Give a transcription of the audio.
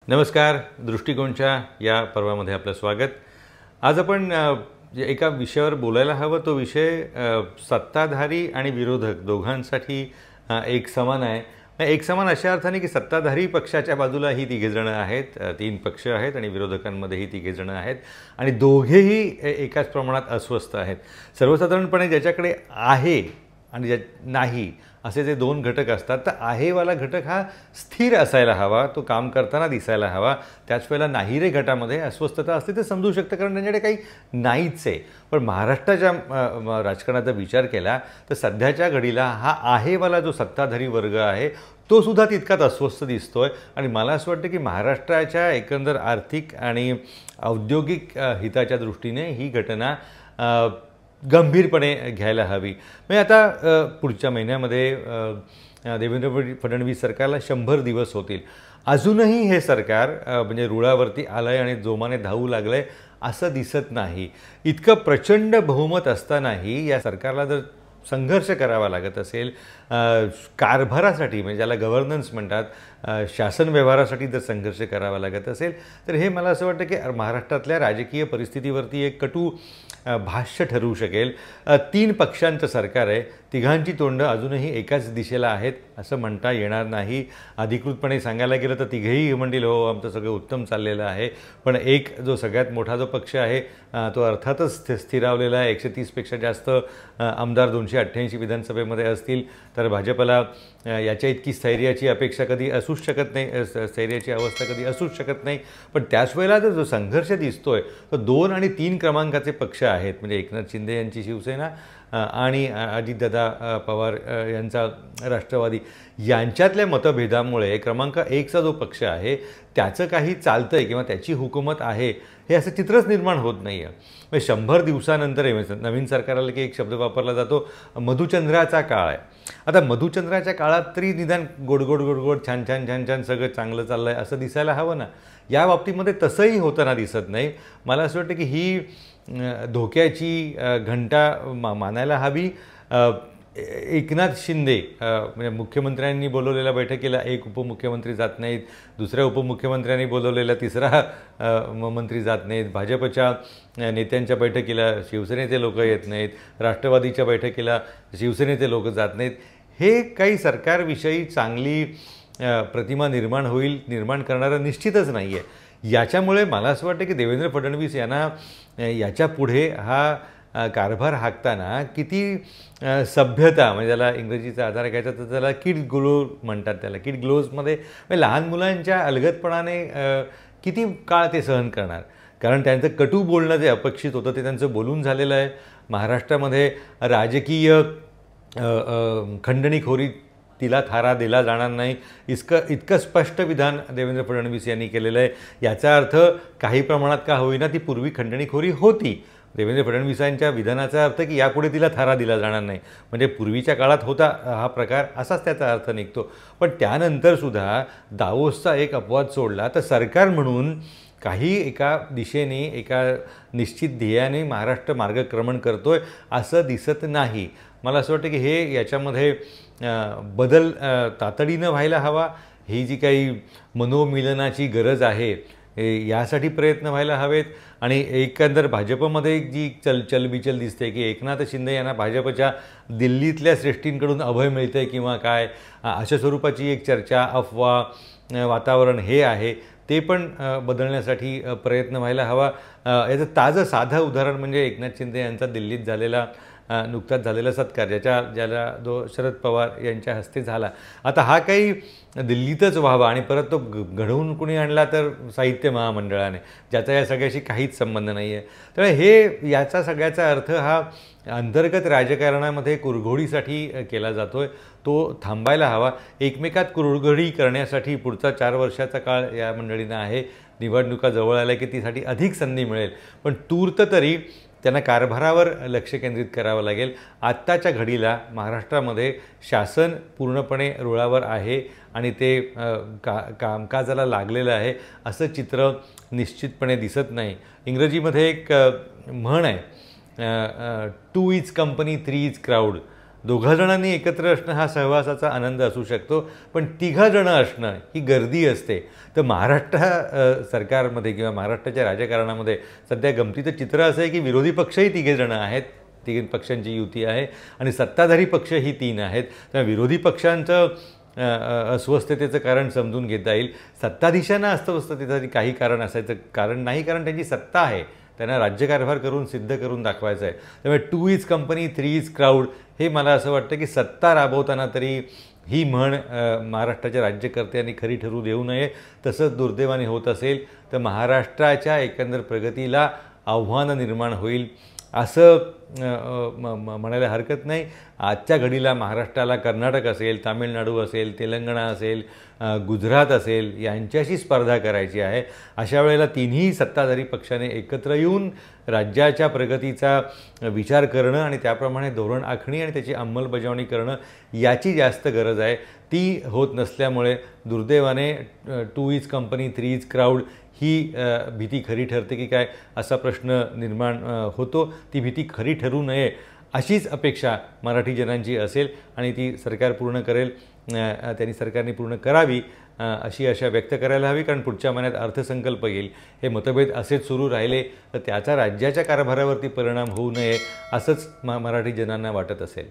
नमस्कार. दृष्टिकोनच्या या पर्वामध्ये आपलं स्वागत. आज आपण एका विषयावर बोलायला हवं. तो विषय सत्ताधारी आणि विरोधक दोघांसाठी एक समान आहे. एक समान अशा अर्थाने की सत्ताधारी पक्षाच्या बाजूला ही तिघेजणं आहेत, 3 पक्ष आहेत आणि विरोधकांमध्येही तिघेजणं आहेत आणि दोघेही एकाच प्रमाणात अस्वस्थ आहेत. सर्वसाधारणपणे ज्याच्याकडे आहे आणि ज्या नाही असे जे 2 घटक असतात, तर आहेवाला घटक हा स्थिर असायला हवा, तो काम करताना दिसायला हवा. त्याच वेळेला नाही रे गटामध्ये अस्वस्थता असते ते समजू शकतं, कारण त्यांच्याकडे काही नाहीच आहे. पण महाराष्ट्राच्या राजकारणाचा विचार केला तर सध्याच्या घडीला हा आहेवाला जो सत्ताधारी वर्ग आहे तो सुद्धा तितकाच अस्वस्थ दिसतोय. आणि मला असं वाटतं की महाराष्ट्राच्या एकंदर आर्थिक आणि औद्योगिक हिताच्या दृष्टीने ही घटना गंभीरपणे घ्यायला हवी. म्हणजे आता पुढच्या महिन्यामध्ये देवेंद्र फडणवीस सरकारला 100 दिवस होतील. अजूनही हे सरकार म्हणजे रुळावरती आलं आहे आणि जोमाने धावू लागलं आहे असं दिसत नाही. इतकं प्रचंड बहुमत असतानाही या सरकारला जर संघर्ष करावा लागत असेल, कारभारासाठी म्हणजे ज्याला गव्हर्नन्स म्हणतात, शासन व्यवहारासाठी जर संघर्ष करावा लागत असेल, तर हे मला असं वाटतं की महाराष्ट्रातल्या राजकीय परिस्थितीवरती एक कटू भाष्य ठरवू शकेल. 3 पक्षांचं सरकार आहे, तिघांची तोंडं अजूनही एकाच दिशेला आहेत असं म्हणता येणार नाही. अधिकृतपणे सांगायला गेलं तर तिघेही म्हणतील हो आमचं सगळं उत्तम चाललेलं आहे. पण एक जो सगळ्यात मोठा जो पक्ष आहे तो अर्थातच स्थिरावलेला आहे. 130 पेक्षा जास्त आमदार 288 विधानसभेमध्ये असतील. तर भाजपला याच्या इतकी स्थैर्याची अपेक्षा कधी असूच शकत नाही, स्थैर्याची अवस्था कधी असूच शकत नाही. पण त्याच वेळेला जर जो संघर्ष दिसतोय तो 2 आणि 3 क्रमांकाचे पक्ष आहेत, म्हणजे एकनाथ शिंदे यांची शिवसेना आणि अजितदादा पवार यांचा राष्ट्रवादी, यांच्यातल्या मतभेदामुळे क्रमांक 1चा जो पक्ष आहे त्याचं काही चालतं आहे किंवा त्याची हुकूमत आहे हे असं चित्रच निर्माण होत नाही आहे. म्हणजे 100 दिवसानंतर नवीन सरकारला की एक शब्द वापरला जातो, मधुचंद्राचा काळ आहे. आता मधुचंद्राच्या काळात तरी निदान गोडगोड गोडगोड छान छान छान छान सगळं चांगलं चाललं आहे असं दिसायला हवं ना. या बाबतीमध्ये तसंही होताना दिसत नाही. मला असं वाटतं की ही धोक्याची घंटा मानायला हवी. एकनाथ शिंदे म्हणजे मुख्यमंत्र्यांनी बोलवलेल्या बैठकीला एक उपमुख्यमंत्री जात नाहीत, दुसऱ्या उपमुख्यमंत्र्यांनी बोलवलेला तिसरा मंत्री जात नाहीत, भाजपच्या नेत्यांच्या बैठकीला शिवसेनेचे लोक येत नाहीत, राष्ट्रवादीच्या बैठकीला शिवसेनेचे लोक जात नाहीत. हे काही सरकारविषयी चांगली प्रतिमा निर्माण करणारं निश्चितच नाही आहे. याच्यामुळे मला असं वाटतं की देवेंद्र फडणवीस यांना याच्या पुढे हा कारभार हाकताना किती सभ्यता, म्हणजे त्याला इंग्रजीचा आधार घ्यायचा तर त्याला किड ग्लो म्हणतात, त्याला किड ग्लोजमध्ये म्हणजे लहान मुलांच्या अलगदपणाने किती काळ ते सहन करणार. कारण त्यांचं कटू बोलणं जे अपेक्षित होतं ते त्यांचं बोलून झालेलं आहे. महाराष्ट्रामध्ये राजकीय खंडणीखोरी तिला थारा दिला जाणार नाही इतकं स्पष्ट विधान देवेंद्र फडणवीस यांनी केलेलं आहे. याचा अर्थ काही प्रमाणात का होईना ती पूर्वी खंडणीखोरी होती. देवेंद्र फडणवीसांच्या विधानाचा अर्थ की यापुढे तिला थारा दिला जाणार नाही, म्हणजे पूर्वीच्या काळात होता हा प्रकार असाच त्याचा अर्थ निघतो. पण त्यानंतरसुद्धा दावोसचा एक अपवाद सोडला तर सरकार म्हणून काही एका दिशेने एका निश्चित ध्येयाने महाराष्ट्र मार्गक्रमण करतोय असं दिसत नाही. मला असं वाटतं की हे याच्यामध्ये बदल तातडीनं व्हायला हवा. ही जी काही मनोमिलनाची गरज आहे यासाठी प्रयत्न व्हायला हवेत. आणि एकंदर भाजपमध्ये जी चलबिचल दिसते की एकनाथ शिंदे यांना भाजपच्या दिल्लीतल्या श्रेष्ठींकडून अभय मिळतं आहे किंवा काय अशा स्वरूपाची एक चर्चा, अफवा, वातावरण हे आहे, ते पण बदलण्यासाठी प्रयत्न व्हायला हवा. याचं ताजं साधं उदाहरण म्हणजे एकनाथ शिंदे यांचा दिल्लीत झालेला नुकताच झालेला सत्कार ज्याला जो शरद पवार यांच्या हस्ते झाला. आता हा काही दिल्लीतच व्हावा आणि परत तो घडवून कुणी आणला तर साहित्य महामंडळाने, ज्याचा या सगळ्याशी काहीच संबंध नाही आहे. त्यामुळे हे याचा सगळ्याचा अर्थ हा अंतर्गत राजकारणामध्ये कुरघोडीसाठी केला जातो आहे, तो थांबायला हवा. एकमेकात कुरघोडी करण्यासाठी पुढचा 4 वर्षाचा काळ या मंडळींना आहे. निवडणुका जवळ आल्या की तीसाठी अधिक संधी मिळेल, पण तूर्त तरी त्यांना कारभारावर लक्ष केंद्रित करावं लागेल. आत्ताच्या घडीला महाराष्ट्रामध्ये शासन पूर्णपणे रुळावर आहे आणि ते कामकाजाला लागलेलं आहे असं चित्र निश्चितपणे दिसत नाही. इंग्रजीमध्ये एक म्हण आहे, 2 इज कंपनी 3 इज क्राऊड. दोघा जणांनी एकत्र असणं हा सहवासाचा आनंद असू शकतो, पण तिघा जणं असणं ही गर्दी असते. तर महाराष्ट्र सरकारमध्ये किंवा महाराष्ट्राच्या राजकारणामध्ये सध्या गमतीचं चित्र असं आहे की विरोधी पक्षही तिघे जणं आहेत, 3 पक्षांची युती आहे आणि सत्ताधारी पक्ष ही 3 आहेत. तर विरोधी पक्षांचं अस्वस्थतेचं कारण समजून घेता येईल. सत्ताधीशांना अस्वस्थतेचं काही कारण असायचं कारण नाही, कारण त्यांची सत्ता आहे, त्यांना राज्यकारभार करून सिद्ध करून दाखवायचं आहे. त्यामुळे 2 इज कंपनी 3 इज क्राऊड हे मला असं वाटतं की सत्ता राबवताना तरी ही म्हण महाराष्ट्राच्या राज्यकर्त्यांनी खरी ठरू देऊ नये. तसंच दुर्दैवाने होत असेल तर महाराष्ट्राच्या एकंदर प्रगतीला आव्हानं निर्माण होईल असं म्हणायला हरकत नाही. आजच्या घडीला महाराष्ट्राला कर्नाटक असेल, तामिळनाडू असेल, तेलंगणा असेल, गुजरात असेल यांच्याशी स्पर्धा करायची आहे. अशा वेळेला तिन्ही सत्ताधारी पक्षाने एकत्र येऊन राज्याच्या प्रगतीचा विचार करणं आणि त्याप्रमाणे धोरण आखणी आणि त्याची अंमलबजावणी करणं याची जास्त गरज आहे. ती होत नसल्यामुळे दुर्दैवाने 2 इज कंपनी 3 इज क्राऊड ही भीती खरी ठरते की काय असा प्रश्न निर्माण होतो. ती भीती खरी ठरू नये अशीच अपेक्षा मराठी जनांची असेल आणि ती सरकार पूर्ण करेल, त्यांनी सरकारने पूर्ण करावी अशी आशा व्यक्त करायला हवी. कारण पुढच्या महिन्यात अर्थसंकल्प येईल. हे मतभेद असेच सुरू राहिले तर त्याचा राज्याच्या कारभारावरती परिणाम होऊ नये असंच मराठी जनांना वाटत असेल.